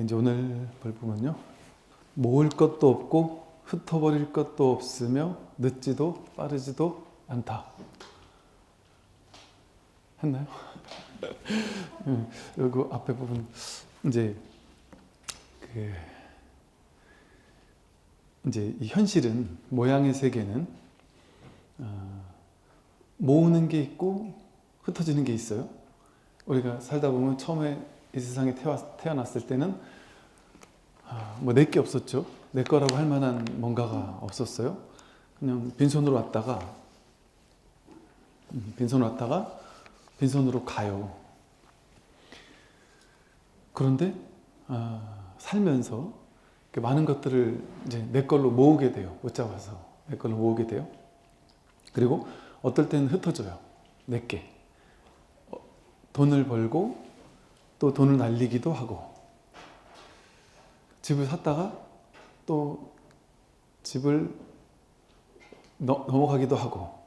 이제 오늘 볼 부분은요. 모을 것도 없고 흩어버릴 것도 없으며 늦지도 빠르지도 않다. 했나요? 그리고 앞에 부분 이제 이 현실은 모양의 세계는 모으는 게 있고 흩어지는 게 있어요. 우리가 살다 보면 처음에 이 세상에 태어났을 때는 뭐 내 게 없었죠. 내 거라고 할 만한 뭔가가 없었어요. 그냥 빈손으로 왔다가 빈손으로 가요. 그런데 살면서 많은 것들을 이제 내 걸로 모으게 돼요. 못 잡아서 내 걸로 모으게 돼요. 그리고 어떨 때는 흩어져요. 내게 돈을 벌고 또 돈을 날리기도 하고, 집을 샀다가 또 집을 넘어가기도 하고,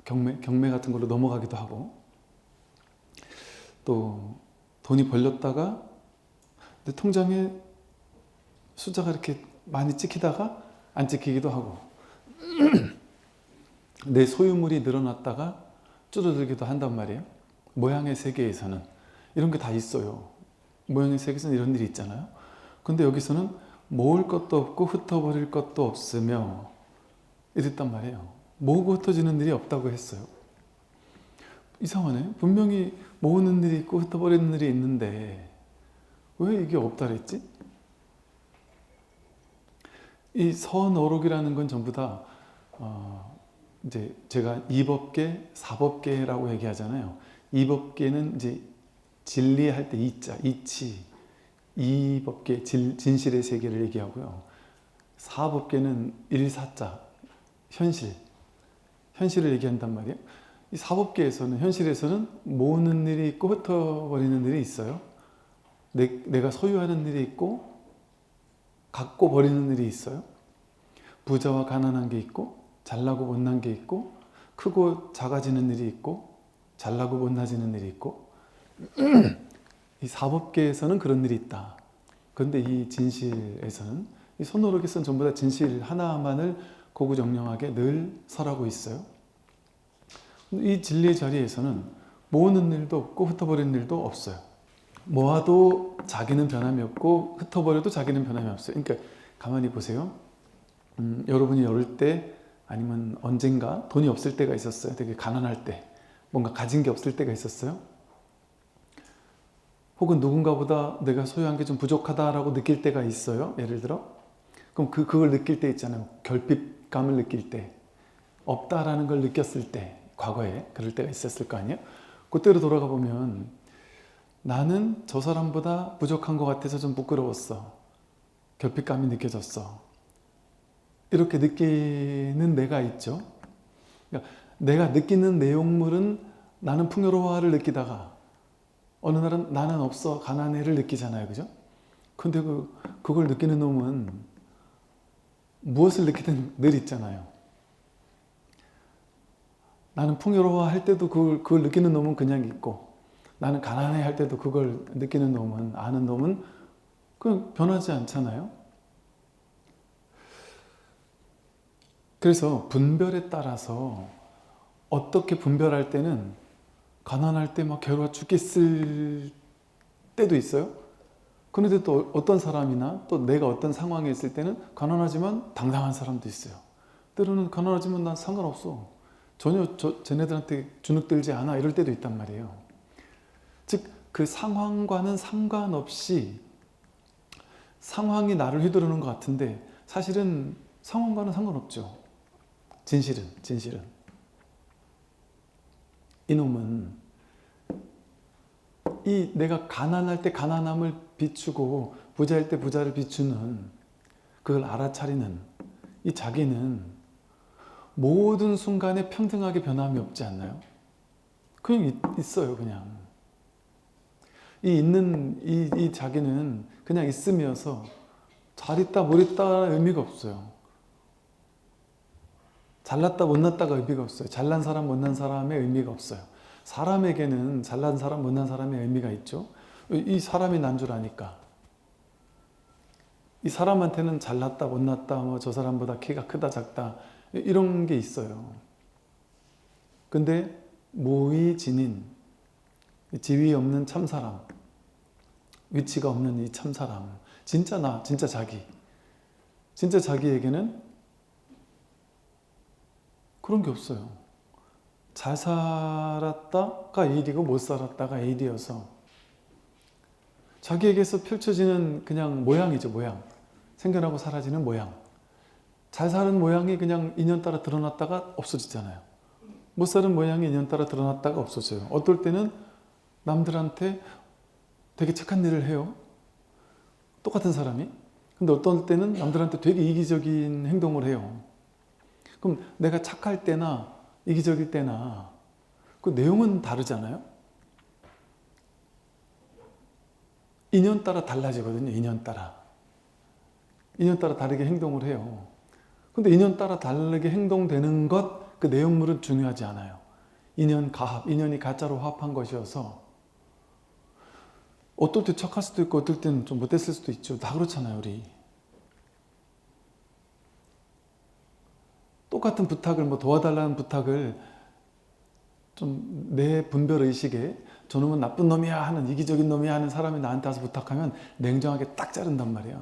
경매 같은 걸로 넘어가기도 하고, 또 돈이 벌렸다가 내 통장에 숫자가 이렇게 많이 찍히다가 안 찍히기도 하고, 내 소유물이 늘어났다가 줄어들기도 한단 말이에요. 모양의 세계에서는 이런 게 다 있어요. 모양의 세계에서는 이런 일이 있잖아요. 근데 여기서는 모을 것도 없고 흩어버릴 것도 없으며 이랬단 말이에요. 모으고 흩어지는 일이 없다고 했어요. 이상하네. 분명히 모으는 일이 있고 흩어버리는 일이 있는데 왜 이게 없다 그랬지? 이 선어록이라는 건 전부 다 이제 제가 이법계, 사법계라고 얘기하잖아요. 이법계는 이제 진리할 때 이자, 이치, 이법계, 진실의 세계를 얘기하고요. 사법계는 일사자, 현실을 얘기한단 말이에요. 이 사법계에서는, 현실에서는 모으는 일이 있고 흩어버리는 일이 있어요. 내가 소유하는 일이 있고 갖고 버리는 일이 있어요. 부자와 가난한 게 있고 잘나고 못난 게 있고, 크고 작아지는 일이 있고 잘나고 못나지는 일이 있고, 이 사법계에서는 그런 일이 있다. 그런데 이 진실에서는, 이 선어록에서는 전부 다 진실 하나만을 고구정령하게 늘 설하고 있어요. 이 진리의 자리에서는 모으는 일도 없고 흩어버리는 일도 없어요. 모아도 자기는 변함이 없고 흩어버려도 자기는 변함이 없어요. 그러니까 가만히 보세요. 여러분이 어릴 때 아니면 언젠가 돈이 없을 때가 있었어요. 되게 가난할 때, 뭔가 가진 게 없을 때가 있었어요. 혹은 누군가보다 내가 소유한 게 좀 부족하다라고 느낄 때가 있어요. 예를 들어. 그럼 그걸 느낄 때 있잖아요. 결핍감을 느낄 때, 없다라는 걸 느꼈을 때, 과거에 그럴 때가 있었을 거 아니에요. 그때로 돌아가 보면 나는 저 사람보다 부족한 것 같아서 좀 부끄러웠어. 결핍감이 느껴졌어. 이렇게 느끼는 내가 있죠. 그러니까 내가 느끼는 내용물은 나는 풍요로워를 느끼다가 어느 날은 나는 없어, 가난해를 느끼잖아요. 그죠? 근데 그걸 느끼는 놈은 무엇을 느끼든 늘 있잖아요. 나는 풍요로워 할 때도 그걸 느끼는 놈은 그냥 있고, 나는 가난해 할 때도 그걸 느끼는 놈은, 아는 놈은 그냥 변하지 않잖아요. 그래서 분별에 따라서 어떻게 분별할 때는 가난할 때 막 괴로워 죽겠을 때도 있어요. 그런데 또 어떤 사람이나 또 내가 어떤 상황에 있을 때는 가난하지만 당당한 사람도 있어요. 때로는 가난하지만 난 상관없어, 전혀 쟤네들한테 주눅들지 않아, 이럴 때도 있단 말이에요. 즉 그 상황과는 상관없이 상황이 나를 휘두르는 것 같은데 사실은 상황과는 상관없죠. 진실은 이놈은 이 내가 가난할 때 가난함을 비추고 부자일 때 부자를 비추는, 그걸 알아차리는 이 자기는 모든 순간에 평등하게 변함이 없지 않나요? 그냥 있어요. 그냥 이 자기는 그냥 있으면서 잘 있다 못 있다는 의미가 없어요. 잘났다 못났다가 의미가 없어요. 잘난 사람 못난 사람의 의미가 없어요. 사람에게는 잘난 사람 못난 사람의 의미가 있죠. 이 사람이 난 줄 아니까. 이 사람한테는 잘났다 못났다 뭐 저 사람보다 키가 크다 작다 이런 게 있어요. 근데 무위진인, 지위 없는 참사람, 위치가 없는 이 참사람, 진짜 나, 진짜 자기, 진짜 자기에게는 그런 게 없어요. 잘 살았다가 A이고 못 살았다가 A이어서 자기에게서 펼쳐지는 그냥 모양이죠. 모양. 생겨나고 사라지는 모양. 잘 사는 모양이 그냥 인연 따라 드러났다가 없어지잖아요. 못 사는 모양이 인연 따라 드러났다가 없어져요. 어떨 때는 남들한테 되게 착한 일을 해요. 똑같은 사람이. 근데 어떨 때는 남들한테 되게 이기적인 행동을 해요. 그럼 내가 착할 때나 이기적일 때나 그 내용은 다르잖아요. 인연 따라 달라지거든요. 인연 따라. 인연 따라 다르게 행동을 해요. 근데 인연 따라 다르게 행동되는 것, 그 내용물은 중요하지 않아요. 인연 가합, 인연이 가짜로 화합한 것이어서 어떨 때 착할 수도 있고 어떨 때는 좀 못됐을 수도 있죠. 다 그렇잖아요, 우리. 똑같은 부탁을 뭐 도와달라는 부탁을 좀 내 분별 의식에 저놈은 나쁜 놈이야 하는 이기적인 놈이야 하는 사람이 나한테 와서 부탁하면 냉정하게 딱 자른단 말이야.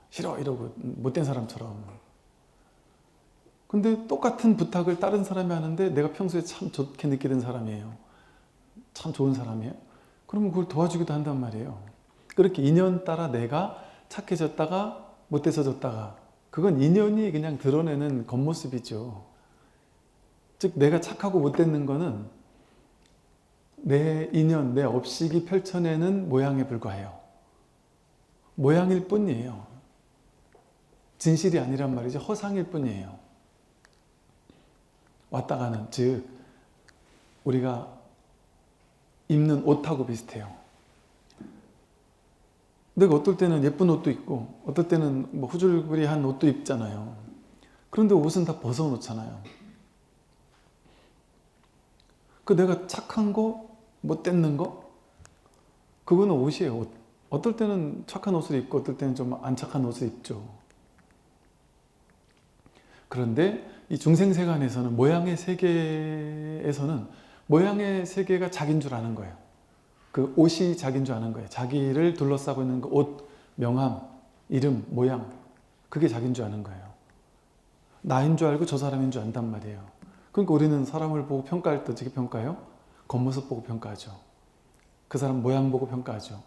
싫어 이러고 못된 사람처럼. 근데 똑같은 부탁을 다른 사람이 하는데 내가 평소에 참 좋게 느끼던 사람이에요. 참 좋은 사람이에요. 그러면 그걸 도와주기도 한단 말이에요. 그렇게 인연 따라 내가 착해졌다가 못돼서졌다가 그건 인연이 그냥 드러내는 겉모습이죠. 즉 내가 착하고 못됐는 거는 내 인연, 내 업식이 펼쳐내는 모양에 불과해요. 모양일 뿐이에요. 진실이 아니란 말이죠. 허상일 뿐이에요. 왔다 가는, 즉 우리가 입는 옷하고 비슷해요. 내가 어떨 때는 예쁜 옷도 입고 어떨 때는 뭐 후줄그리한 옷도 입잖아요. 그런데 옷은 다 벗어놓잖아요. 그 내가 착한 거, 못됐는 거, 그거는 옷이에요. 옷. 어떨 때는 착한 옷을 입고 어떨 때는 좀 안 착한 옷을 입죠. 그런데 이 중생세간에서는 모양의 세계에서는 모양의 세계가 자기인 줄 아는 거예요. 그 옷이 자기인 줄 아는 거예요. 자기를 둘러싸고 있는 그 옷, 명함, 이름, 모양, 그게 자기인 줄 아는 거예요. 나인 줄 알고 저 사람인 줄 안단 말이에요. 그러니까 우리는 사람을 보고 평가할 때 어떻게 평가해요? 겉모습 보고 평가하죠. 그 사람 모양 보고 평가하죠.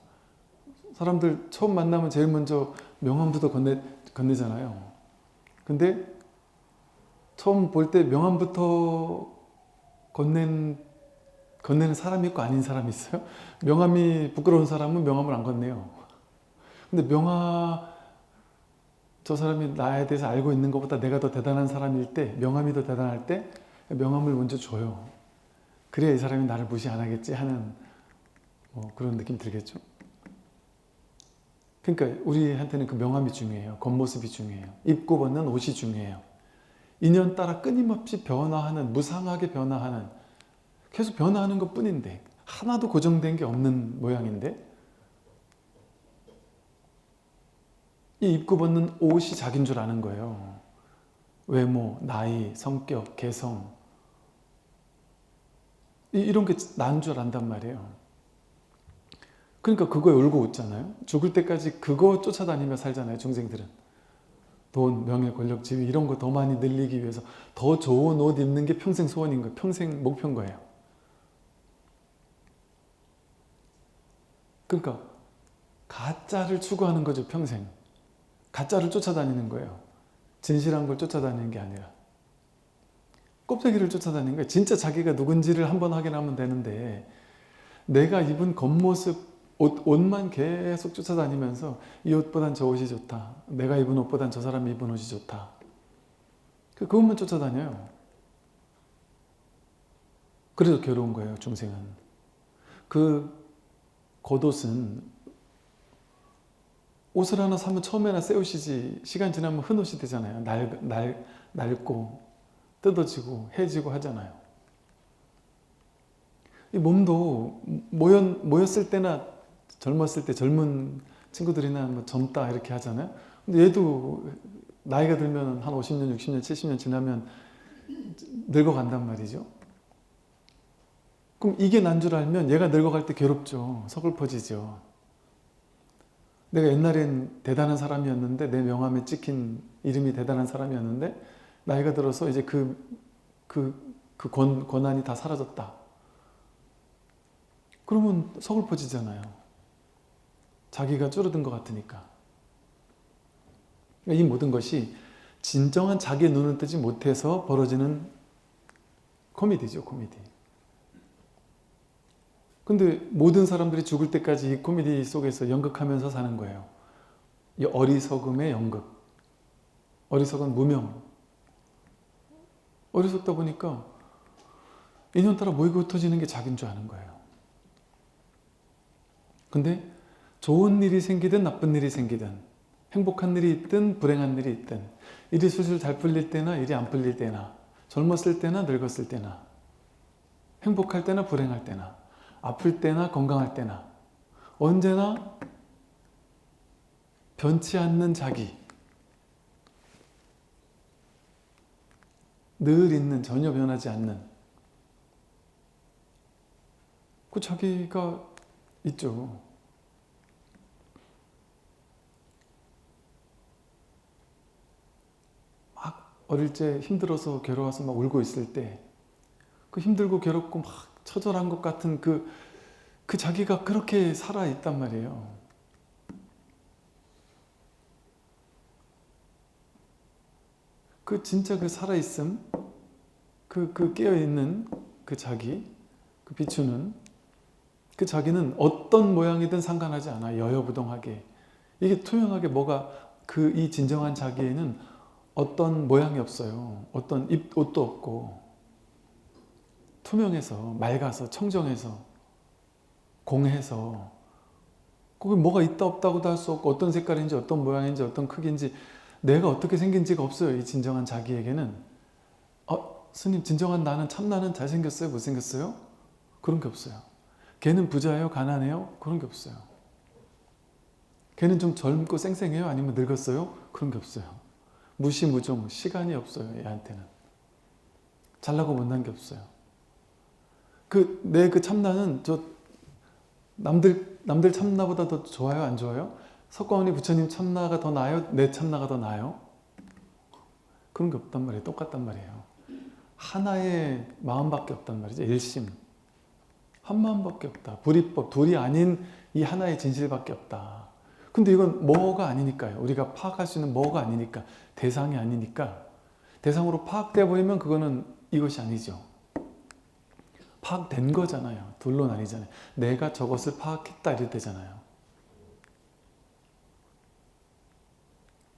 사람들 처음 만나면 제일 먼저 명함부터 건네잖아요. 근데 처음 볼 때 명함부터 건네는 사람이 있고 아닌 사람이 있어요. 명함이 부끄러운 사람은 명함을 안 건네요. 근데 저 사람이 나에 대해서 알고 있는 것보다 내가 더 대단한 사람일 때, 명함이 더 대단할 때 명함을 먼저 줘요. 그래야 이 사람이 나를 무시 안 하겠지 하는 그런 느낌 들겠죠. 그러니까 우리한테는 그 명함이 중요해요. 겉모습이 중요해요. 입고 벗는 옷이 중요해요. 인연 따라 끊임없이 변화하는, 무상하게 변화하는, 계속 변화하는 것 뿐인데 하나도 고정된 게 없는 모양인데 이 입고 벗는 옷이 자기인 줄 아는 거예요. 외모, 나이, 성격, 개성 이런 게 난 줄 안단 말이에요. 그러니까 그거에 울고 웃잖아요. 죽을 때까지 그거 쫓아다니며 살잖아요. 중생들은. 돈, 명예, 권력, 지위 이런 거 더 많이 늘리기 위해서 더 좋은 옷 입는 게 평생 소원인 거예요. 평생 목표인 거예요. 그러니까 가짜를 추구하는 거죠. 평생. 가짜를 쫓아다니는 거예요. 진실한 걸 쫓아다니는 게 아니라 껍데기를 쫓아다니는 거예요. 진짜 자기가 누군지를 한번 확인하면 되는데 내가 입은 겉모습 옷만 계속 쫓아다니면서 이 옷보단 저 옷이 좋다. 내가 입은 옷보단 저 사람이 입은 옷이 좋다. 그것만 쫓아다녀요. 그래서 괴로운 거예요. 중생은. 그 겉옷은 옷을 하나 사면 처음에나 새 옷이지 시간 지나면 흔 옷이 되잖아요. 낡고 뜯어지고 해지고 하잖아요. 이 몸도 모였을 때나 젊었을 때 젊은 친구들이나 뭐 젊다 이렇게 하잖아요. 근데 얘도 나이가 들면 한 50년, 60년, 70년 지나면 늙어간단 말이죠. 그럼 이게 난 줄 알면 얘가 늙어갈 때 괴롭죠. 서글퍼지죠. 내가 옛날엔 대단한 사람이었는데, 내 명함에 찍힌 이름이 대단한 사람이었는데 나이가 들어서 이제 권한이 다 사라졌다. 그러면 서글퍼지잖아요. 자기가 줄어든 것 같으니까. 이 모든 것이 진정한 자기의 눈을 뜨지 못해서 벌어지는 코미디죠, 코미디. 근데 모든 사람들이 죽을 때까지 이 코미디 속에서 연극하면서 사는 거예요. 이 어리석음의 연극. 어리석은 무명. 어리석다 보니까 인연따라 모이고 흩어지는 게 자기인 줄 아는 거예요. 근데 좋은 일이 생기든 나쁜 일이 생기든, 행복한 일이 있든 불행한 일이 있든, 일이 술술 잘 풀릴 때나 일이 안 풀릴 때나, 젊었을 때나 늙었을 때나, 행복할 때나 불행할 때나, 아플 때나 건강할 때나, 언제나 변치 않는 자기, 늘 있는, 전혀 변하지 않는 그 자기가 있죠. 막 어릴 때 힘들어서 괴로워서 막 울고 있을 때, 그 힘들고 괴롭고 막 처절한 것 같은 그 자기가 그렇게 살아있단 말이에요. 그 진짜 그 살아있음, 그 깨어있는 그 자기, 그 비추는 그 자기는 어떤 모양이든 상관하지 않아. 여여부동하게. 이게 투명하게 뭐가 이 진정한 자기에는 어떤 모양이 없어요. 어떤 옷도 없고, 투명해서, 맑아서, 청정해서, 공해서, 거기 뭐가 있다 없다고도 할 수 없고, 어떤 색깔인지 어떤 모양인지 어떤 크기인지 내가 어떻게 생긴지가 없어요. 이 진정한 자기에게는. 스님, 진정한 나는, 참나는 잘생겼어요? 못생겼어요? 그런 게 없어요. 걔는 부자예요? 가난해요? 그런 게 없어요. 걔는 좀 젊고 쌩쌩해요? 아니면 늙었어요? 그런 게 없어요. 무시무종, 시간이 없어요. 얘한테는. 잘나고 못난 게 없어요. 내 참나는 남들 참나보다 더 좋아요? 안 좋아요? 석가모니 부처님 참나가 더 나아요? 내 참나가 더 나아요? 그런 게 없단 말이에요. 똑같단 말이에요. 하나의 마음밖에 없단 말이죠. 일심. 한 마음밖에 없다. 불이법, 둘이 아닌 이 하나의 진실밖에 없다. 근데 이건 뭐가 아니니까요. 우리가 파악할 수 있는 뭐가 아니니까, 대상이 아니니까, 대상으로 파악되어 버리면 그거는 이것이 아니죠. 파악된 거잖아요. 둘로 나뉘잖아요. 내가 저것을 파악했다 이럴 때잖아요.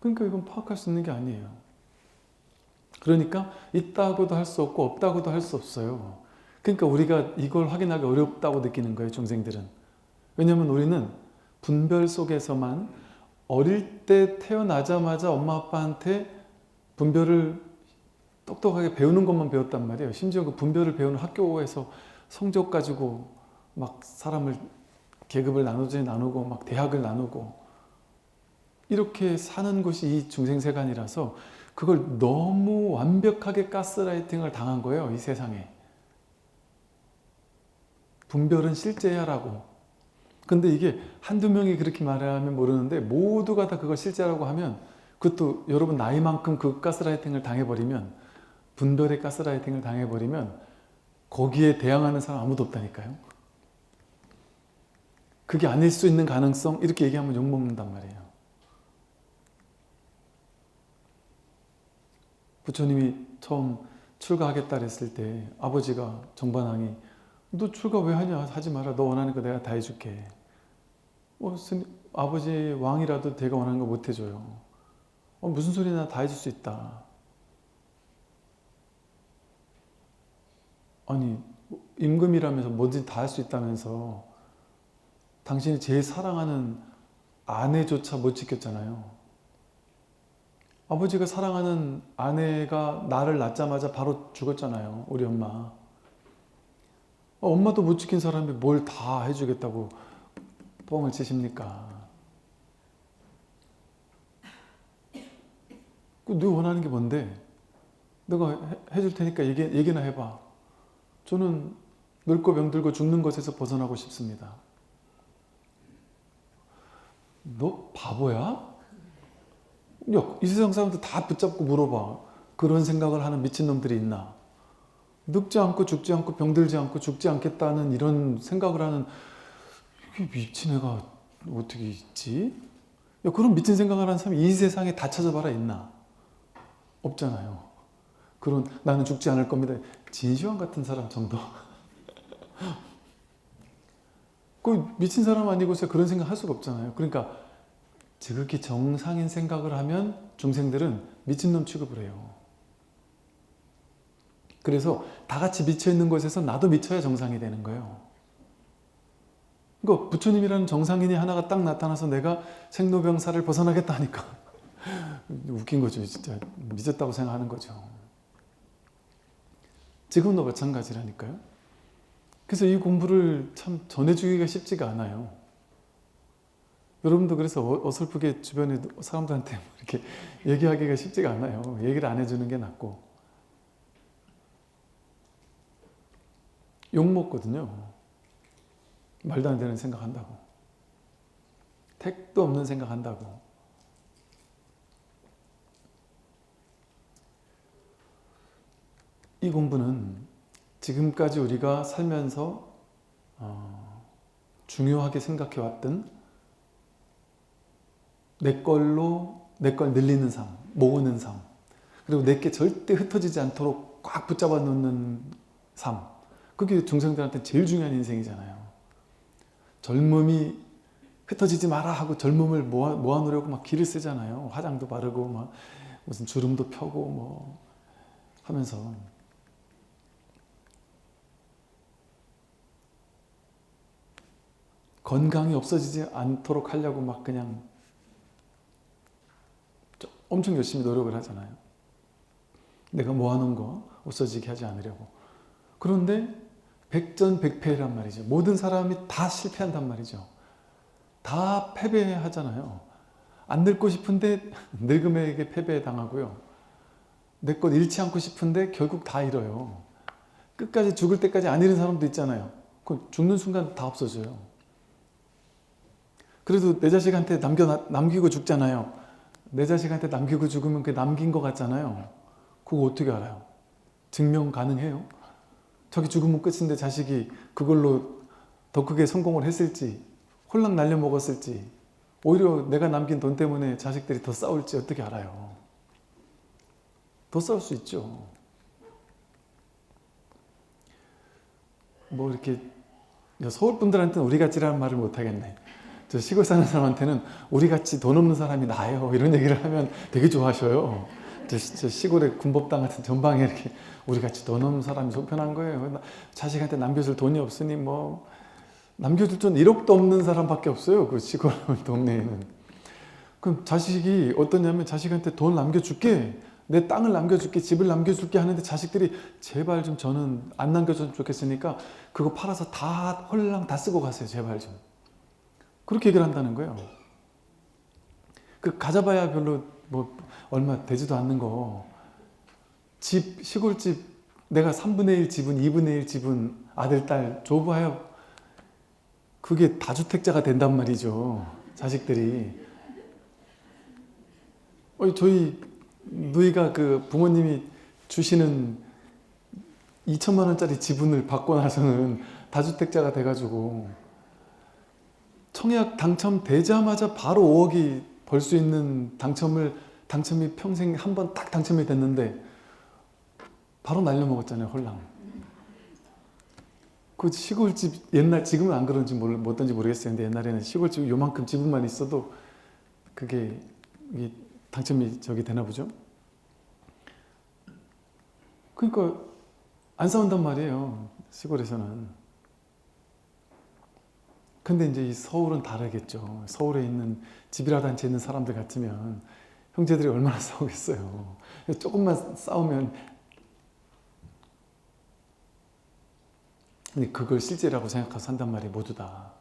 그러니까 이건 파악할 수 있는 게 아니에요. 그러니까 있다고도 할 수 없고 없다고도 할 수 없어요. 그러니까 우리가 이걸 확인하기 어렵다고 느끼는 거예요. 중생들은. 왜냐하면 우리는 분별 속에서만 어릴 때 태어나자마자 엄마 아빠한테 분별을 똑똑하게 배우는 것만 배웠단 말이에요. 심지어 그 분별을 배우는 학교에서 성적 가지고 막 사람을 계급을 나누고 막 대학을 나누고 이렇게 사는 것이 이 중생세간이라서 그걸 너무 완벽하게 가스라이팅을 당한 거예요. 이 세상에. 분별은 실제야라고. 근데 이게 한두 명이 그렇게 말하면 모르는데 모두가 다 그걸 실제라고 하면, 그것도 여러분 나이만큼 그 가스라이팅을 당해버리면, 분별의 가스라이팅을 당해버리면 거기에 대항하는 사람 아무도 없다니까요. 그게 아닐 수 있는 가능성, 이렇게 얘기하면 욕먹는단 말이에요. 부처님이 처음 출가하겠다 그랬을 때 아버지가, 정반왕이 너 출가 왜 하냐? 하지 마라. 너 원하는 거 내가 다 해줄게. 아버지 왕이라도 내가 원하는 거 못 해줘요. 무슨 소리나 다 해줄 수 있다. 아니, 임금이라면서 뭐든지 다 할 수 있다면서 당신이 제일 사랑하는 아내조차 못 지켰잖아요. 아버지가 사랑하는 아내가 나를 낳자마자 바로 죽었잖아요. 우리 엄마. 엄마도 못 지킨 사람이 뭘 다 해주겠다고 뻥을 치십니까? 너 원하는 게 뭔데? 내가 해줄 테니까 얘기나 해봐. 저는 늙고 병들고 죽는 것에서 벗어나고 싶습니다. 너 바보야? 야, 이 세상 사람들 다 붙잡고 물어봐. 그런 생각을 하는 미친놈들이 있나? 늙지 않고 죽지 않고 병들지 않고 죽지 않겠다는 이런 생각을 하는 이게 미친 애가 어떻게 있지? 야, 그런 미친 생각을 하는 사람이 이 세상에 다 찾아봐라 있나? 없잖아요. 그런 나는 죽지 않을 겁니다. 진시황 같은 사람 정도. 그 미친 사람 아니고서 그런 생각 할 수가 없잖아요. 그러니까 지극히 정상인 생각을 하면 중생들은 미친놈 취급을 해요. 그래서 다 같이 미쳐있는 곳에서 나도 미쳐야 정상이 되는 거예요. 그러니까 부처님이라는 정상인이 하나가 딱 나타나서 내가 생로병사를 벗어나겠다 하니까 웃긴 거죠. 진짜 미쳤다고 생각하는 거죠. 지금도 마찬가지라니까요. 그래서 이 공부를 참 전해주기가 쉽지가 않아요. 여러분도 그래서 어설프게 주변에 사람들한테 이렇게 얘기하기가 쉽지가 않아요. 얘기를 안 해주는 게 낫고. 욕먹거든요. 말도 안 되는 생각한다고. 택도 없는 생각한다고. 이 공부는 지금까지 우리가 살면서 중요하게 생각해왔던 내 걸 늘리는 삶, 모으는 삶, 그리고 내게 절대 흩어지지 않도록 꽉 붙잡아 놓는 삶, 그게 중생들한테 제일 중요한 인생이잖아요. 젊음이 흩어지지 마라 하고 젊음을 모아놓으려고 막 기를 쓰잖아요. 화장도 바르고 막 무슨 주름도 펴고 뭐 하면서. 건강이 없어지지 않도록 하려고 막 그냥 엄청 열심히 노력을 하잖아요. 내가 모아놓은 거 없어지게 하지 않으려고. 그런데 백전백패란 말이죠. 모든 사람이 다 실패한단 말이죠. 다 패배하잖아요. 안 늙고 싶은데 늙음에게 패배당하고요. 내 것 잃지 않고 싶은데 결국 다 잃어요. 끝까지 죽을 때까지 안 잃은 사람도 있잖아요. 그 죽는 순간 다 없어져요. 그래도 내 자식한테 남기고 죽잖아요. 내 자식한테 남기고 죽으면 그게 남긴 것 같잖아요. 그거 어떻게 알아요? 증명 가능해요? 저기 죽으면 끝인데 자식이 그걸로 더 크게 성공을 했을지, 홀랑 날려먹었을지, 오히려 내가 남긴 돈 때문에 자식들이 더 싸울지 어떻게 알아요? 더 싸울 수 있죠. 뭐 이렇게 서울 분들한테는 우리같이라는 말을 못하겠네. 저 시골 사는 사람한테는 우리같이 돈 없는 사람이 나아요 이런 얘기를 하면 되게 좋아하셔요. 저 시골의 군법당 같은 전방에 이렇게 우리같이 돈 없는 사람이 속편한 거예요. 자식한테 남겨줄 돈이 없으니 뭐 남겨줄 돈 1억도 없는 사람밖에 없어요. 그 시골 동네에는. 그럼 자식이 어떠냐면 자식한테 돈 남겨줄게, 내 땅을 남겨줄게, 집을 남겨줄게 하는데 자식들이 제발 좀 저는 안 남겨줬으면 좋겠으니까 그거 팔아서 다 홀랑 다 쓰고 가세요. 제발 좀. 그렇게 얘기를 한다는 거예요. 그 가져봐야 별로 뭐 얼마 되지도 않는 거. 집, 시골집 내가 3분의 1 지분, 2분의 1 지분 아들, 딸 줘봐야 그게 다주택자가 된단 말이죠. 자식들이. 저희 누이가 그 부모님이 주시는 2천만 원짜리 지분을 받고 나서는 다주택자가 돼가지고 청약 당첨되자마자 바로 5억이 벌 수 있는 당첨이 평생 한 번 딱 당첨이 됐는데 바로 날려먹었잖아요. 홀랑. 그 시골집 옛날, 지금은 안 그런지 어떤지 모르겠어요. 근데 옛날에는 시골집 요만큼 지분만 있어도 그게 이게 당첨이 되나 보죠. 그러니까 안 싸운단 말이에요. 시골에서는. 근데 이제 이 서울은 다르겠죠. 서울에 있는 집이라도 한 채 있는 사람들 같으면 형제들이 얼마나 싸우겠어요. 조금만 싸우면. 근데 그걸 실제라고 생각하고 산단 말이에요. 모두 다.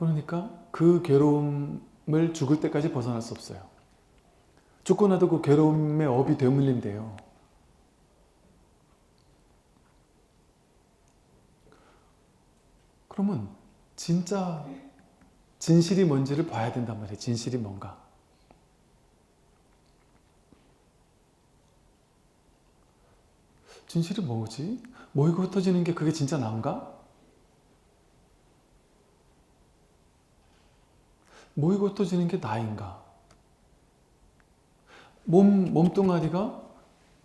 그러니까 그 괴로움을 죽을 때까지 벗어날 수 없어요. 죽고 나도 그 괴로움의 업이 되물린대요. 그러면 진짜 진실이 뭔지를 봐야 된단 말이에요. 진실이 뭔가. 진실이 뭐지? 모이고 흩어지는 게 그게 진짜 난가? 모이고 흩어지는 게 나인가? 몸뚱아리가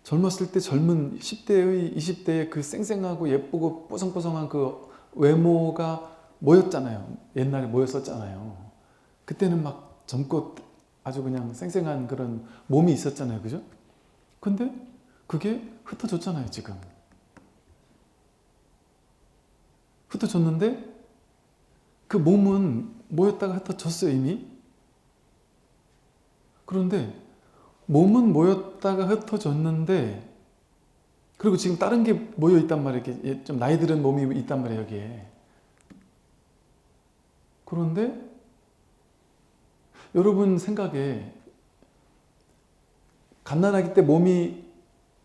젊었을 때 젊은 10대의 20대의 그 쌩쌩하고 예쁘고 뽀송뽀송한 그 외모가 모였잖아요. 옛날에 모였었잖아요. 그때는 막 젊고 아주 그냥 쌩쌩한 그런 몸이 있었잖아요. 그죠? 근데 그게 흩어졌잖아요. 지금. 흩어졌는데 그 몸은 모였다가 흩어졌어요. 이미. 그런데 몸은 모였다가 흩어졌는데 그리고 지금 다른 게 모여 있단 말이에요. 이렇게 좀 나이 들은 몸이 있단 말이에요. 여기에. 그런데 여러분 생각에 갓난아기 때 몸이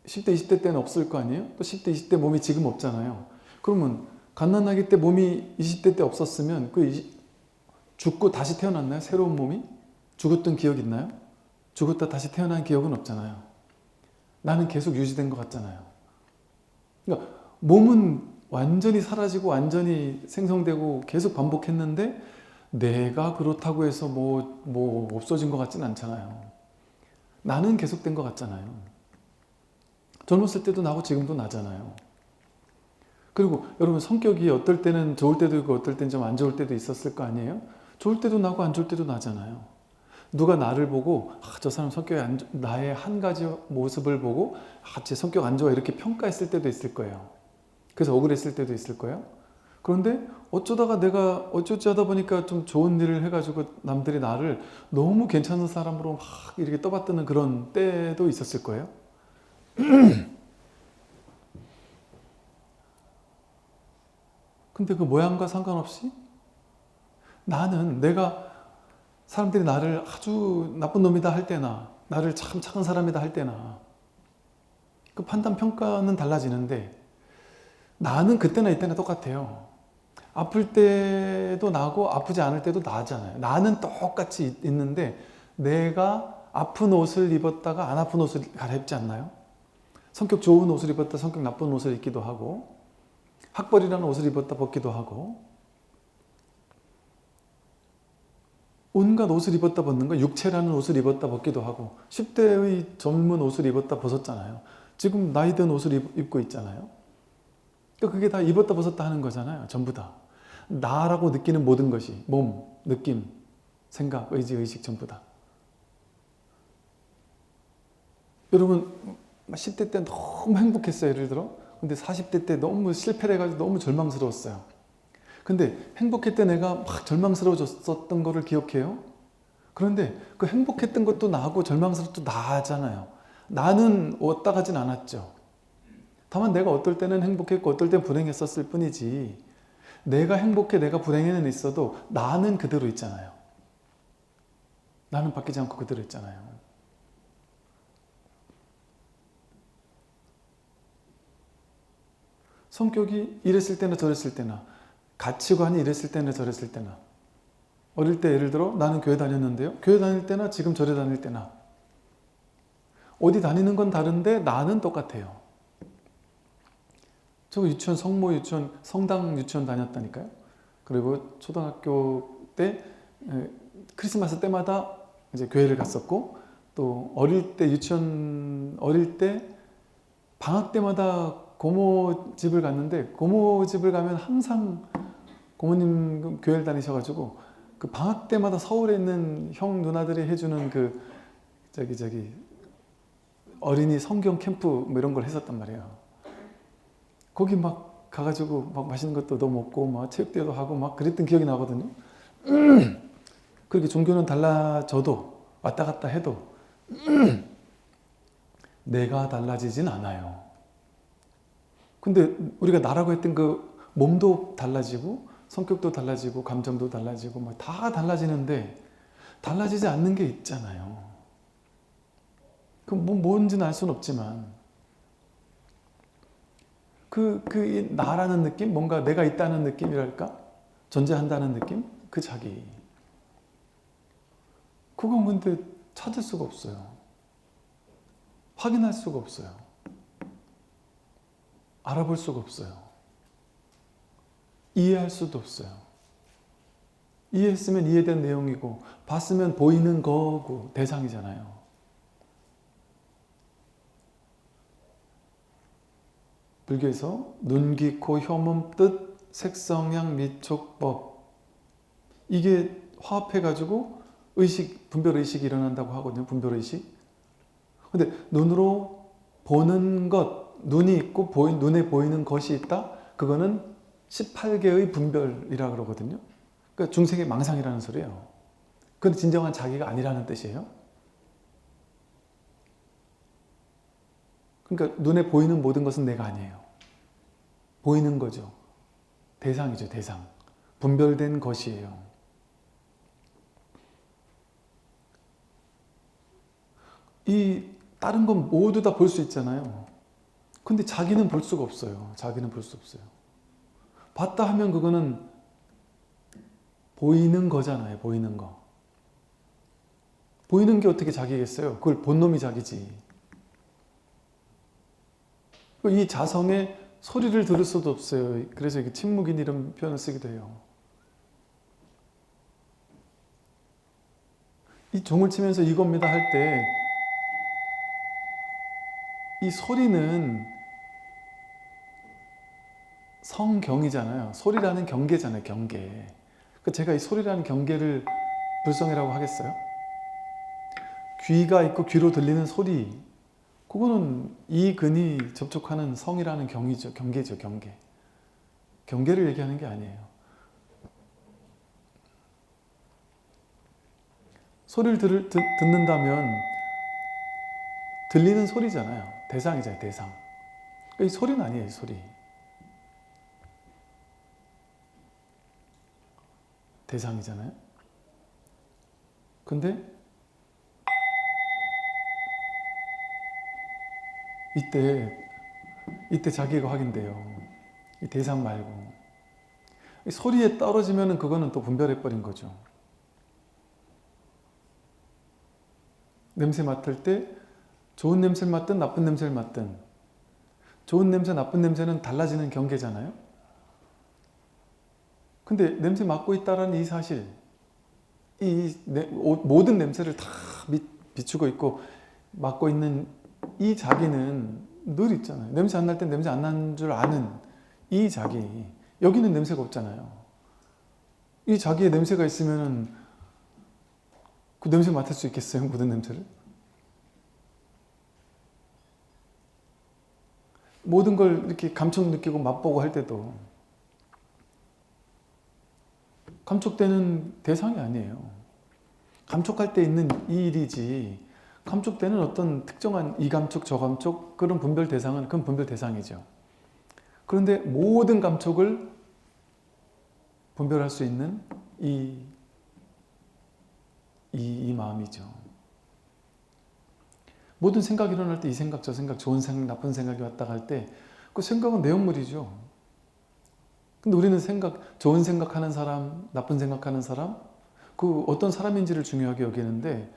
10대, 20대 때는 없을 거 아니에요? 또 10대, 20대 몸이 지금 없잖아요. 그러면 갓난아기 때 몸이 20대 때 없었으면 죽고 다시 태어났나요? 새로운 몸이? 죽었던 기억 있나요? 죽었다 다시 태어난 기억은 없잖아요. 나는 계속 유지된 것 같잖아요. 그러니까 몸은 완전히 사라지고 완전히 생성되고 계속 반복했는데 내가 그렇다고 해서 뭐 없어진 것 같진 않잖아요. 나는 계속된 것 같잖아요. 젊었을 때도 나고 지금도 나잖아요. 그리고 여러분 성격이 어떨 때는 좋을 때도 있고 어떨 때는 좀 안 좋을 때도 있었을 거 아니에요? 좋을 때도 나고 안 좋을 때도 나잖아요. 누가 나를 보고 저 사람 성격이 나의 한 가지 모습을 보고 제 성격 안 좋아 이렇게 평가했을 때도 있을 거예요. 그래서 억울했을 때도 있을 거예요. 그런데 어쩌다가 내가 어쩌지 하다 보니까 좀 좋은 일을 해가지고 남들이 나를 너무 괜찮은 사람으로 막 이렇게 떠받드는 그런 때도 있었을 거예요. 근데 그 모양과 상관없이 나는 내가 사람들이 나를 아주 나쁜 놈이다 할 때나 나를 참 착한 사람이다 할 때나 그 판단 평가는 달라지는데 나는 그때나 이때나 똑같아요. 아플 때도 나고 아프지 않을 때도 나잖아요. 나는 똑같이 있는데 내가 아픈 옷을 입었다가 안 아픈 옷을 갈아입지 않나요? 성격 좋은 옷을 입었다 성격 나쁜 옷을 입기도 하고 학벌이라는 옷을 입었다 벗기도 하고 온갖 옷을 입었다 벗는 거 육체라는 옷을 입었다 벗기도 하고 10대의 젊은 옷을 입었다 벗었잖아요. 지금 나이 든 옷을 입고 있잖아요. 그게 다 입었다 벗었다 하는 거잖아요. 전부 다. 나라고 느끼는 모든 것이 몸, 느낌, 생각, 의지, 의식 전부 다. 여러분 10대 때 너무 행복했어요. 예를 들어. 근데 40대 때 너무 실패를 해가지고 너무 절망스러웠어요. 근데 행복했던 내가 막 절망스러워졌었던 거를 기억해요. 그런데 그 행복했던 것도 나고 절망스러워도 나잖아요. 나는 왔다 가진 않았죠. 다만 내가 어떨 때는 행복했고 어떨 때는 불행했었을 뿐이지 내가 행복해 내가 불행해는 있어도 나는 그대로 있잖아요. 나는 바뀌지 않고 그대로 있잖아요. 성격이 이랬을 때나 저랬을 때나 가치관이 이랬을 때나 저랬을 때나 어릴 때 예를 들어 나는 교회 다녔는데요. 교회 다닐 때나 지금 절에 다닐 때나 어디 다니는 건 다른데 나는 똑같아요. 저 유치원 성모 유치원 성당 유치원 다녔다니까요. 그리고 초등학교 때 크리스마스 때마다 이제 교회를 갔었고 또 어릴 때 유치원 어릴 때 방학 때마다 고모 집을 갔는데 고모 집을 가면 항상 고모님 교회를 다니셔가지고 그 방학 때마다 서울에 있는 형 누나들이 해주는 그 어린이 성경 캠프 뭐 이런 걸 했었단 말이에요. 거기 막 가가지고 막 맛있는 것도 더 먹고 막 체육대회도 하고 막 그랬던 기억이 나거든요. 그렇게 종교는 달라져도 왔다 갔다 해도 내가 달라지진 않아요. 근데 우리가 나라고 했던 그 몸도 달라지고 성격도 달라지고 감정도 달라지고 뭐 다 달라지는데 달라지지 않는 게 있잖아요. 그럼 뭔지는 알 수는 없지만 이 나라는 느낌? 뭔가 내가 있다는 느낌이랄까? 존재한다는 느낌? 그 자기. 그건 근데 찾을 수가 없어요. 확인할 수가 없어요. 알아볼 수가 없어요. 이해할 수도 없어요. 이해했으면 이해된 내용이고 봤으면 보이는 거고 대상이잖아요. 불교에서 눈, 귀, 코, 혀, 몸, 뜻, 색성향, 미촉법 이게 화합해가지고 의식, 분별의식이 일어난다고 하거든요. 분별의식. 근데 눈으로 보는 것, 눈이 있고 눈에 보이는 것이 있다? 그거는 18개의 분별이라 그러거든요. 그러니까 중생의 망상이라는 소리예요. 그건 진정한 자기가 아니라는 뜻이에요. 그러니까 눈에 보이는 모든 것은 내가 아니에요. 보이는 거죠. 대상이죠, 대상. 분별된 것이에요. 이 다른 건 모두 다 볼 수 있잖아요. 근데 자기는 볼 수가 없어요. 자기는 볼 수 없어요. 봤다 하면 그거는 보이는 거잖아요. 보이는 거. 보이는 게 어떻게 자기겠어요? 그걸 본 놈이 자기지. 이 자성에 소리를 들을 수도 없어요. 그래서 이게 침묵인 이런 표현을 쓰기도 해요. 이 종을 치면서 이겁니다 할 때 이 소리는 성경이잖아요. 소리라는 경계잖아요. 경계. 제가 이 소리라는 경계를 불성이라고 하겠어요? 귀가 있고 귀로 들리는 소리, 그거는 이근이 접촉하는 성이라는 경이죠. 경계죠. 경계. 경계를 얘기하는 게 아니에요. 소리를 듣는다면 들리는 소리잖아요. 대상이잖아요. 대상. 이 소리는 아니에요. 소리. 대상이잖아요. 근데 이때 자기가 확인돼요. 이 대상 말고. 이 소리에 떨어지면은 그거는 또 분별해버린 거죠. 냄새 맡을 때 좋은 냄새를 맡든 나쁜 냄새를 맡든 좋은 냄새, 나쁜 냄새는 달라지는 경계잖아요. 근데 냄새 맡고 있다는 이 사실, 모든 냄새를 다 비추고 있고 맡고 있는 이 자기는 늘 있잖아요. 냄새 안 날 땐 냄새 안 나는 줄 아는 이 자기. 여기는 냄새가 없잖아요. 이 자기의 냄새가 있으면 그 냄새 맡을 수 있겠어요? 모든 냄새를? 모든 걸 이렇게 감촉 느끼고 맛보고 할 때도 감촉되는 대상이 아니에요. 감촉할 때 있는 이 일이지, 감촉되는 어떤 특정한 이 감촉, 저 감촉, 그런 분별 대상은 그건 분별 대상이죠. 그런데 모든 감촉을 분별할 수 있는 이 마음이죠. 모든 생각이 일어날 때 이 생각, 저 생각, 좋은 생각, 나쁜 생각이 왔다 갈 때 그 생각은 내용물이죠. 근데 우리는 좋은 생각하는 사람, 나쁜 생각하는 사람, 그 어떤 사람인지를 중요하게 여기는데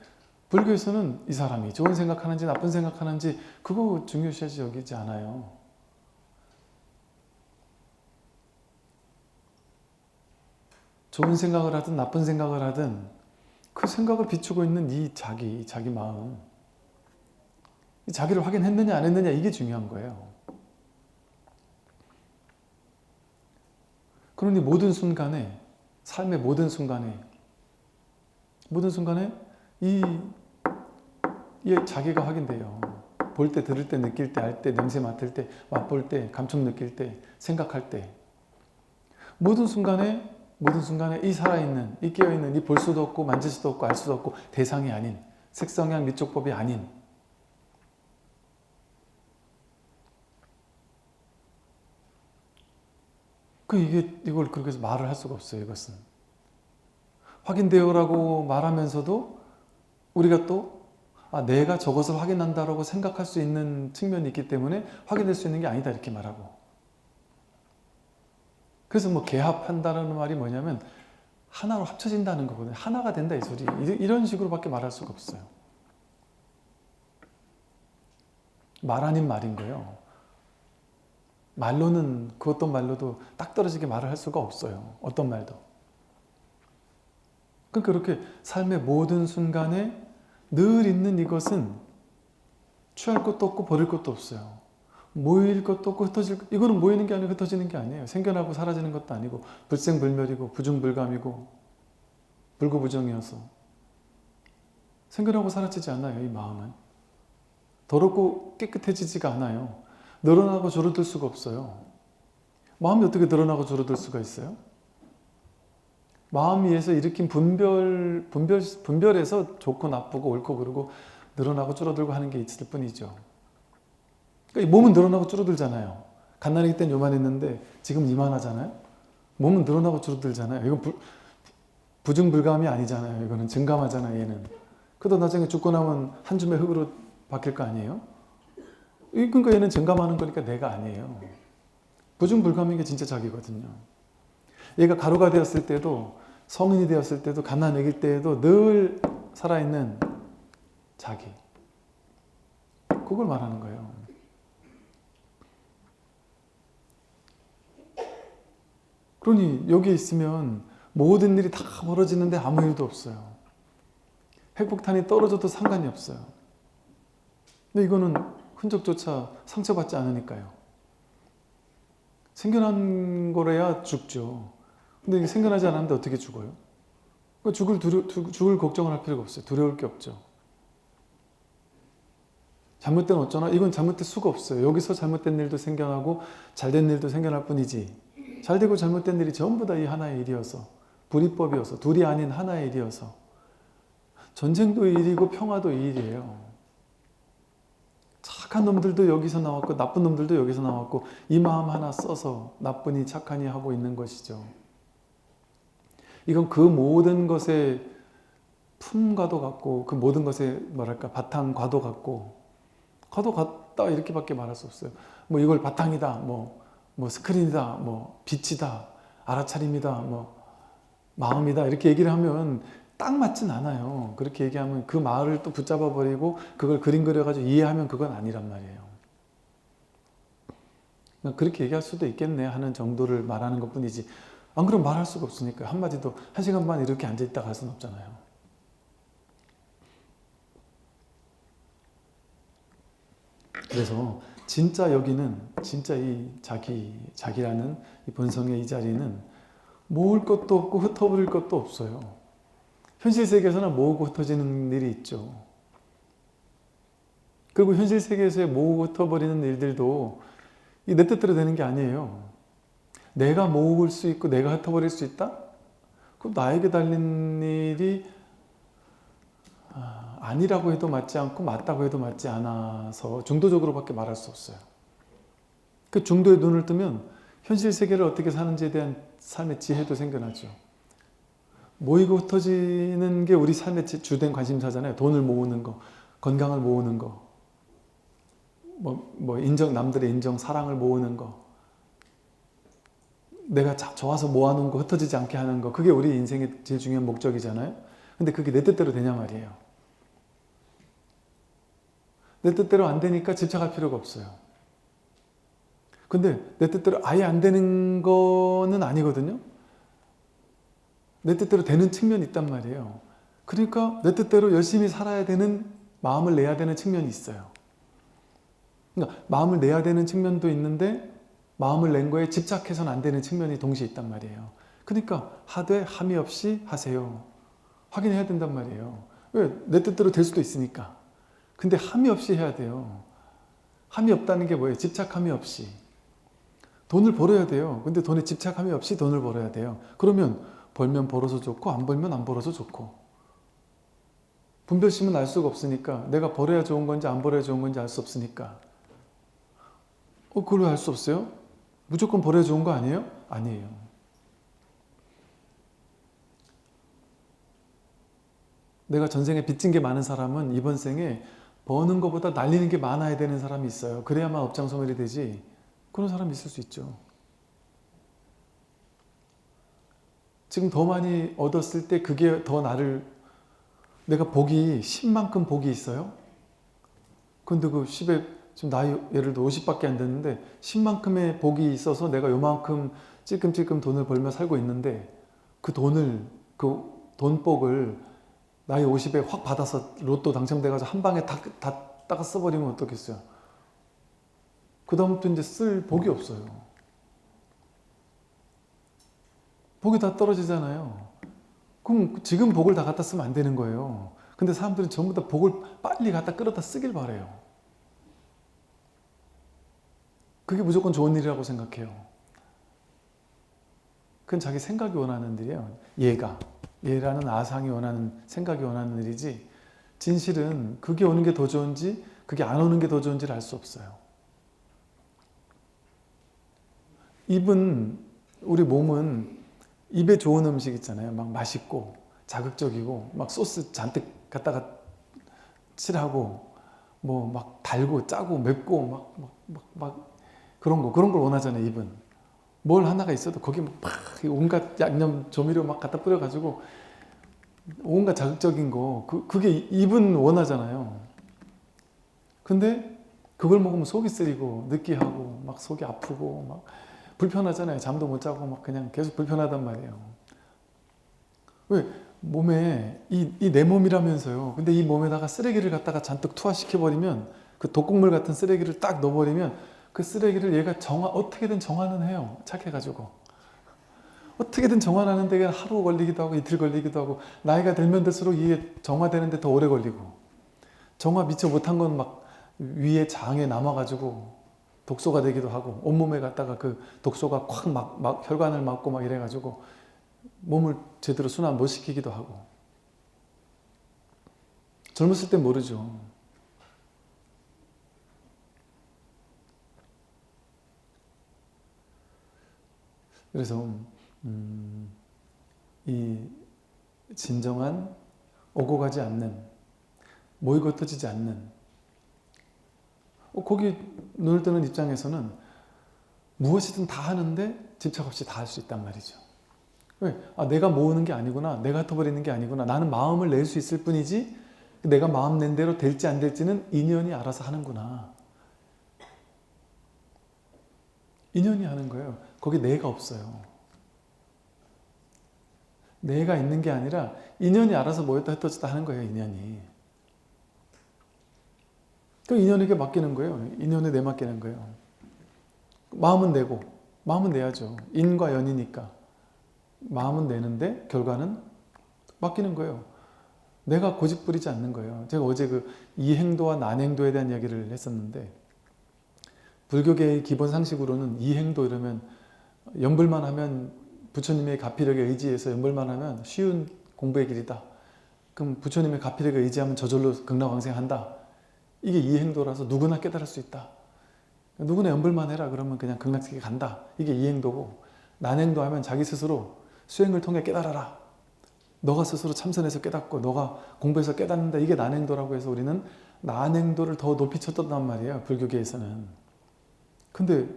불교에서는 이 사람이 좋은 생각하는지 나쁜 생각하는지 그거 중요시하지 여기지 않아요. 좋은 생각을 하든 나쁜 생각을 하든 그 생각을 비추고 있는 이 자기 마음, 이 자기를 확인했느냐 안 했느냐 이게 중요한 거예요. 그러니 모든 순간에, 삶의 모든 순간에 이 자기가 확인돼요. 볼 때, 들을 때, 느낄 때, 알 때, 냄새 맡을 때, 맛볼 때, 감촉 느낄 때, 생각할 때 모든 순간에 이 살아있는, 이 깨어있는, 이 볼 수도 없고 만질 수도 없고 알 수도 없고 대상이 아닌, 색성향 미촉법이 아닌 이걸 그렇게 해서 말을 할 수가 없어요. 이것은 확인되어라고 말하면서도 우리가 또 내가 저것을 확인한다라고 생각할 수 있는 측면이 있기 때문에 확인될 수 있는 게 아니다 이렇게 말하고. 그래서 뭐 개합한다는 말이 뭐냐면 하나로 합쳐진다는 거거든요. 하나가 된다 이 소리. 이런 식으로밖에 말할 수가 없어요. 말 아닌 말인 거예요. 말로는 그 어떤 말로도 딱 떨어지게 말을 할 수가 없어요. 어떤 말도. 그러니까 그렇게 삶의 모든 순간에 늘 있는 이것은 취할 것도 없고 버릴 것도 없어요. 모일 것도 없고 흩어질 것, 이거는 모이는 게 아니고 흩어지는 게 아니에요. 생겨나고 사라지는 것도 아니고 불생불멸이고 부중불감이고 불구부정이어서 생겨나고 사라지지 않아요. 이 마음은 더럽고 깨끗해지지가 않아요. 늘어나고 줄어들 수가 없어요. 마음이 어떻게 늘어나고 줄어들 수가 있어요? 마음 위에서 일으킨 분별에서 좋고 나쁘고 옳고 그르고 늘어나고 줄어들고 하는 게 있을 뿐이죠. 그러니까 이 몸은 늘어나고 줄어들잖아요. 갓난아기 때는 요만했는데 지금 이만하잖아요. 몸은 늘어나고 줄어들잖아요. 이건 부중불감이 아니잖아요. 이거는 증감하잖아요. 얘는. 그러다 나중에 죽고 나면 한 줌의 흙으로 바뀔 거 아니에요? 그러니까 얘는 증감하는 거니까 내가 아니에요. 부중불감인 게 진짜 자기거든요. 얘가 가루가 되었을 때도 성인이 되었을 때도 갓난아기일 때에도 늘 살아있는 자기. 그걸 말하는 거예요. 그러니 여기 있으면 모든 일이 다 벌어지는데 아무 일도 없어요. 핵폭탄이 떨어져도 상관이 없어요. 근데 이거는 흔적조차 상처받지 않으니까요. 생겨난 거라야 죽죠. 근데 이게 생겨나지 않았는데 어떻게 죽어요? 죽을 걱정을 할 필요가 없어요. 두려울 게 없죠. 잘못된 어쩌나? 이건 잘못될 수가 없어요. 여기서 잘못된 일도 생겨나고 잘된 일도 생겨날 뿐이지. 잘되고 잘못된 일이 전부 다 이 하나의 일이어서, 불이법이어서, 둘이 아닌 하나의 일이어서 전쟁도 일이고 평화도 일이에요. 착한 놈들도 여기서 나왔고 나쁜 놈들도 여기서 나왔고 이 마음 하나 써서 나쁘니 착하니 하고 있는 것이죠. 이건 그 모든 것의 품과도 같고 그 모든 것의 뭐랄까 바탕과도 같고 과도 같다 이렇게밖에 말할 수 없어요. 뭐 이걸 바탕이다, 뭐 스크린이다, 뭐 빛이다, 알아차림이다, 뭐 마음이다 이렇게 얘기를 하면 딱 맞진 않아요. 그렇게 얘기하면 그 말을 또 붙잡아 버리고 그걸 그림 그려가지고 이해하면 그건 아니란 말이에요. 그렇게 얘기할 수도 있겠네 하는 정도를 말하는 것 뿐이지 안 그러면 말할 수가 없으니까 한마디도 1시간 반 이렇게 앉아있다 갈 수는 없잖아요. 그래서 진짜 여기는 진짜 이 자기라는 이 본성의 이 자리는 모을 것도 없고 흩어버릴 것도 없어요. 현실 세계에서는 모으고 흩어지는 일이 있죠. 그리고 현실 세계에서의 모으고 흩어버리는 일들도 내 뜻대로 되는 게 아니에요. 내가 모을 수 있고 내가 흩어버릴 수 있다? 그럼 나에게 달린 일이 아니라고 해도 맞지 않고 맞다고 해도 맞지 않아서 중도적으로밖에 말할 수 없어요. 그 중도에 눈을 뜨면 현실 세계를 어떻게 사는지에 대한 삶의 지혜도 생겨나죠. 모이고 흩어지는 게 우리 삶의 주된 관심사잖아요. 돈을 모으는 거, 건강을 모으는 거, 남들의 인정, 사랑을 모으는 거, 내가 좋아서 모아놓은 거 흩어지지 않게 하는 거, 그게 우리 인생의 제일 중요한 목적이잖아요. 근데 그게 내 뜻대로 되냐 말이에요. 내 뜻대로 안 되니까 집착할 필요가 없어요. 근데 내 뜻대로 아예 안 되는 거는 아니거든요. 내 뜻대로 되는 측면이 있단 말이에요. 그러니까 내 뜻대로 열심히 살아야 되는 마음을 내야 되는 측면이 있어요. 그러니까 마음을 내야 되는 측면도 있는데 마음을 낸 거에 집착해서는 안 되는 측면이 동시에 있단 말이에요. 그러니까 하되 함이 없이 하세요. 확인해야 된단 말이에요. 왜? 내 뜻대로 될 수도 있으니까. 근데 함이 없이 해야 돼요. 함이 없다는 게 뭐예요? 집착함이 없이. 돈을 벌어야 돼요. 근데 돈에 집착함이 없이 돈을 벌어야 돼요. 그러면 벌면 벌어서 좋고 안 벌면 안 벌어서 좋고. 분별심은 알 수가 없으니까 내가 벌어야 좋은 건지 안 벌어야 좋은 건지 알 수 없으니까. 그걸 왜 알 수 없어요? 무조건 벌어야 좋은 거 아니에요? 아니에요. 내가 전생에 빚진 게 많은 사람은 이번 생에 버는 것보다 날리는 게 많아야 되는 사람이 있어요. 그래야만 업장소멸이 되지. 그런 사람이 있을 수 있죠. 지금 더 많이 얻었을 때 그게 더 나를, 내가 복이 10만큼 복이 있어요? 근데 그 10에 지금 나이 예를 들어 50밖에 안 됐는데 10만큼의 복이 있어서 내가 요만큼 찔끔찔끔 돈을 벌며 살고 있는데 그 돈을, 그 돈복을 나이 50에 확 받아서 로또 당첨돼가지고 한 방에 다 써버리면 어떻겠어요? 그 다음부터 이제 쓸 복이 없어요. 복이 다 떨어지잖아요. 그럼 지금 복을 다 갖다 쓰면 안 되는 거예요. 근데 사람들은 전부 다 복을 빨리 갖다 끌어다 쓰길 바래요. 그게 무조건 좋은 일이라고 생각해요. 그건 자기 생각이 원하는 일이에요. 얘라는 아상이 원하는, 생각이 원하는 일이지, 진실은 그게 오는 게 더 좋은지 그게 안 오는 게 더 좋은지를 알 수 없어요. 우리 몸은 입에 좋은 음식 있잖아요. 막 맛있고 자극적이고 막 소스 잔뜩 갖다가 칠하고 뭐 막 달고 짜고 맵고 막 그런 걸 원하잖아요. 입은 뭘 하나가 있어도 거기 막 온갖 양념 조미료 막 갖다 뿌려가지고 온갖 자극적인 거, 그게 입은 원하잖아요. 근데 그걸 먹으면 속이 쓰리고 느끼하고 막 속이 아프고 막 불편하잖아요. 잠도 못 자고 막 그냥 계속 불편하단 말이에요. 왜? 몸에 이 내 몸이라면서요. 근데 이 몸에다가 쓰레기를 갖다가 잔뜩 투하시켜버리면, 그 독극물 같은 쓰레기를 딱 넣어버리면 그 쓰레기를 얘가 어떻게든 정화는 해요. 착해가지고. 어떻게든 정화하는데 하루 걸리기도 하고 이틀 걸리기도 하고, 나이가 들면 들수록 이게 정화되는데 더 오래 걸리고, 정화 미처 못한 건 막 위에 장에 남아가지고 독소가 되기도 하고, 온몸에 갖다가 그 독소가 콱 막 혈관을 막고 막 이래가지고 몸을 제대로 순환 못 시키기도 하고. 젊었을 땐 모르죠. 그래서 이 진정한 오고 가지 않는, 모이고 터지지 않는, 거기 눈을 뜨는 입장에서는 무엇이든 다 하는데 집착 없이 다 할 수 있단 말이죠. 왜? 내가 모으는 게 아니구나, 내가 흩어버리는 게 아니구나, 나는 마음을 낼 수 있을 뿐이지 내가 마음 낸 대로 될지 안 될지는 인연이 알아서 하는구나. 인연이 하는 거예요. 거기 내가 없어요. 내가 있는 게 아니라 인연이 알아서 모였다 흩어졌다 하는 거예요. 인연이. 그 인연에게 맡기는 거예요. 인연에 내맡기는 거예요. 마음은 내고, 마음은 내야죠. 인과 연이니까 마음은 내는데 결과는 맡기는 거예요. 내가 고집 부리지 않는 거예요. 제가 어제 그 이행도와 난행도에 대한 이야기를 했었는데, 불교계의 기본 상식으로는 이행도 이러면 연불만 하면, 부처님의 가피력에 의지해서 연불만 하면 쉬운 공부의 길이다. 그럼 부처님의 가피력에 의지하면 저절로 극락왕생한다. 이게 이행도라서 누구나 깨달을 수 있다. 누구나 연불만 해라 그러면 그냥 극락세계 간다. 이게 이행도고, 난행도 하면 자기 스스로 수행을 통해 깨달아라. 너가 스스로 참선해서 깨닫고 너가 공부해서 깨닫는다. 이게 난행도라고 해서 우리는 난행도를 더 높이 쳤단 말이에요. 불교계에서는. 근데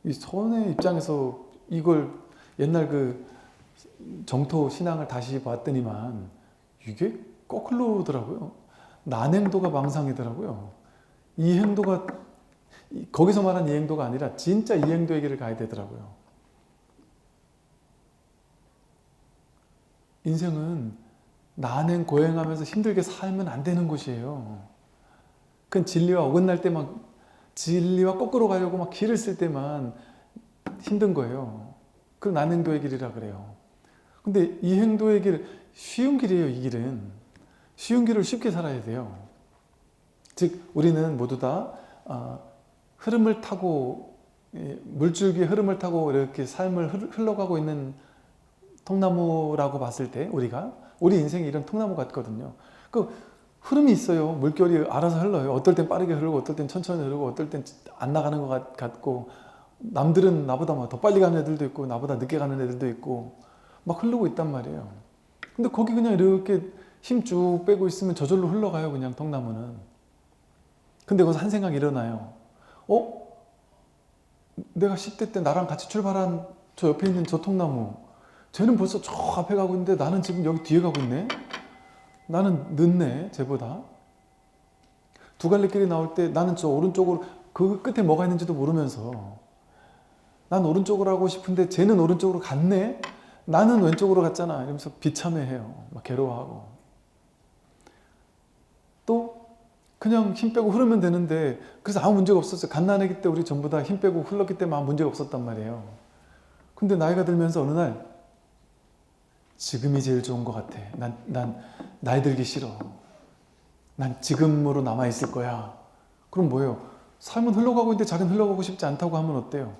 이 선의 입장에서 이걸 옛날 그 정토 신앙을 다시 봤더니만 이게 거꾸로더라고요. 난행도가 망상이더라고요. 이행도가, 거기서 말한 이행도가 아니라 진짜 이행도의 길을 가야 되더라고요. 인생은 난행 고행하면서 힘들게 살면 안 되는 곳이에요. 그건 진리와 어긋날 때만, 진리와 거꾸로 가려고 막 길을 쓸 때만 힘든 거예요. 그 난행도의 길이라 그래요. 근데 이행도의 길, 쉬운 길이에요. 이 길은 쉬운 길을 쉽게 살아야 돼요. 즉 우리는 모두 다 흐름을 타고, 물줄기의 흐름을 타고 이렇게 삶을 흘러가고 있는 통나무라고 봤을 때, 우리 인생이 이런 통나무 같거든요. 그 흐름이 있어요. 물결이 알아서 흘러요. 어떨 땐 빠르게 흐르고 어떨 땐 천천히 흐르고 어떨 땐 안 나가는 것 같고 남들은 나보다 막 더 빨리 가는 애들도 있고 나보다 늦게 가는 애들도 있고 막 흐르고 있단 말이에요. 근데 거기 그냥 이렇게 힘 쭉 빼고 있으면 저절로 흘러가요. 그냥 통나무는. 근데 거기서 한 생각이 일어나요. 내가 10대 때 나랑 같이 출발한 저 옆에 있는 저 통나무, 쟤는 벌써 저 앞에 가고 있는데 나는 지금 여기 뒤에 가고 있네. 나는 늦네, 쟤보다. 두 갈래 길이 나올 때 나는 저 오른쪽으로, 그 끝에 뭐가 있는지도 모르면서 난 오른쪽으로 하고 싶은데 쟤는 오른쪽으로 갔네. 나는 왼쪽으로 갔잖아. 이러면서 비참해해요. 막 괴로워하고. 또 그냥 힘 빼고 흐르면 되는데, 그래서 아무 문제가 없었어요. 갓난아기 때 우리 전부 다 힘 빼고 흘렀기 때문에 아무 문제가 없었단 말이에요. 근데 나이가 들면서 어느 날 지금이 제일 좋은 것 같아. 난 나이 들기 싫어. 난 지금으로 남아있을 거야. 그럼 뭐예요? 삶은 흘러가고 있는데 자기는 흘러가고 싶지 않다고 하면 어때요?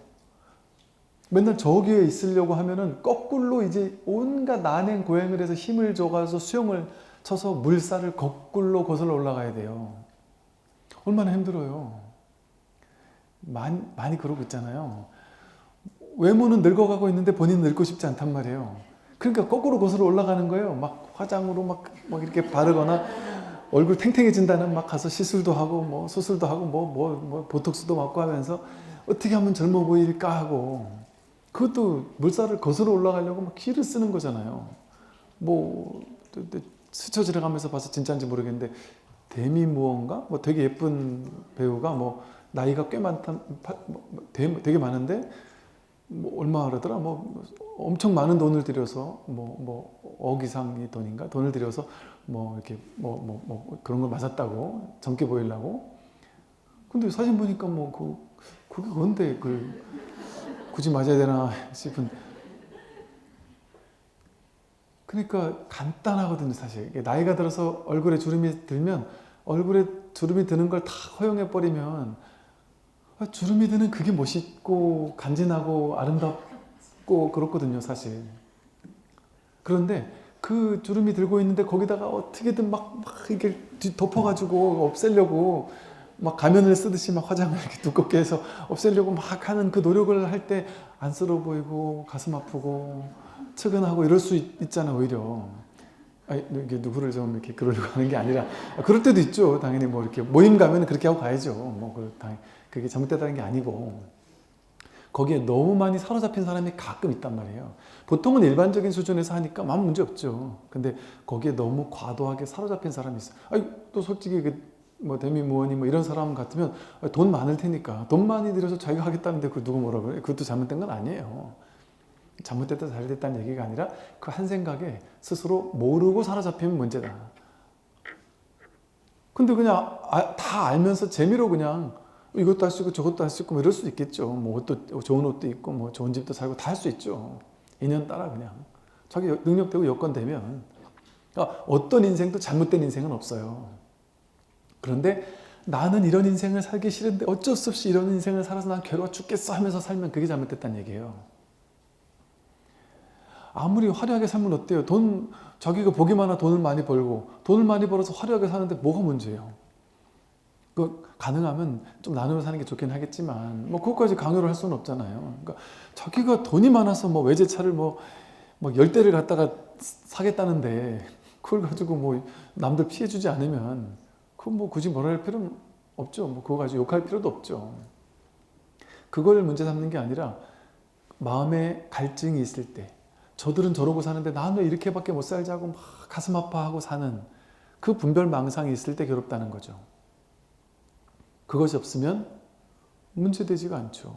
맨날 저기에 있으려고 하면은 거꾸로 이제 온갖 난행 고행을 해서 힘을 줘가서 수영을 쳐서 물살을 거꾸로 거슬러 올라가야 돼요. 얼마나 힘들어요. 많이 그러고 있잖아요. 외모는 늙어가고 있는데 본인은 늙고 싶지 않단 말이에요. 그러니까 거꾸로 거슬러 올라가는 거예요. 막 화장으로 막 이렇게 바르거나 얼굴 탱탱해진다는 막 가서 시술도 하고 뭐 수술도 하고 뭐 보톡스도 맞고 하면서 어떻게 하면 젊어 보일까 하고, 그것도 물살을 거슬러 올라가려고 막 기를 쓰는 거잖아요. 뭐 스쳐 지나가면서 봐서 진짜인지 모르겠는데 데미 무어인가? 뭐 되게 예쁜 배우가 뭐 나이가 꽤 많다, 되게 많은데 뭐 얼마 하더라? 뭐 엄청 많은 돈을 들여서 억 이상의 돈인가? 돈을 들여서 뭐 이렇게 뭐 그런 걸 맞았다고, 젊게 보이려고. 근데 사진 보니까 그게 뭔데 그걸 굳이 맞아야 되나 싶은. 그러니까 간단하거든요, 사실. 나이가 들어서 얼굴에 주름이 들면, 얼굴에 주름이 드는 걸 다 허용해 버리면 주름이 드는 그게 멋있고 간지나고 아름답고 그렇거든요, 사실. 그런데 그 주름이 들고 있는데 거기다가 어떻게든 막 이렇게 덮어가지고 없애려고 막 가면을 쓰듯이 막 화장을 이렇게 두껍게 해서 없애려고 막 하는 그 노력을 할 때 안쓰러워 보이고 가슴 아프고 측은하고 이럴 수 있잖아, 오히려. 이게 누구를 좀 이렇게 그러려고 하는 게 아니라, 그럴 때도 있죠. 당연히 뭐 이렇게 모임 가면 그렇게 하고 가야죠. 그게 잘못됐다는 게 아니고, 거기에 너무 많이 사로잡힌 사람이 가끔 있단 말이에요. 보통은 일반적인 수준에서 하니까 아무 문제 없죠. 근데 거기에 너무 과도하게 사로잡힌 사람이 있어요. 또 솔직히 데미 무어니 이런 사람 같으면 돈 많을 테니까 돈 많이 들여서 자기가 하겠다는데 그걸 누구 뭐라 그래? 그것도 잘못된 건 아니에요. 잘못됐다 잘됐다는 얘기가 아니라 그 한 생각에 스스로 모르고 사로잡히면 문제다. 근데 그냥 다 알면서 재미로 그냥 이것도 할 수 있고 저것도 할 수 있고 이럴 수 있겠죠. 뭐 옷도, 좋은 옷도 있고 뭐 좋은 집도 살고 다 할 수 있죠. 인연 따라 그냥 자기 능력되고 여건 되면. 그러니까 어떤 인생도 잘못된 인생은 없어요. 그런데 나는 이런 인생을 살기 싫은데 어쩔 수 없이 이런 인생을 살아서 난 괴로워 죽겠어 하면서 살면 그게 잘못됐다는 얘기예요. 아무리 화려하게 살면 어때요? 자기가 복이 많아 돈을 많이 벌고 돈을 많이 벌어서 화려하게 사는데 뭐가 문제예요? 가능하면 좀 나누어 사는 게 좋긴 하겠지만 그것까지 강요를 할 수는 없잖아요. 그러니까 자기가 돈이 많아서 외제차를 10대를 갖다가 사겠다는데 그걸 가지고 남들 피해주지 않으면 그건 굳이 뭐라 할 필요는 없죠. 그거 가지고 욕할 필요도 없죠. 그걸 문제 삼는 게 아니라 마음에 갈증이 있을 때, 저들은 저러고 사는데 나는 왜 이렇게밖에 못 살자고 막 가슴 아파하고 사는 그 분별망상이 있을 때 괴롭다는 거죠. 그것이 없으면 문제되지가 않죠.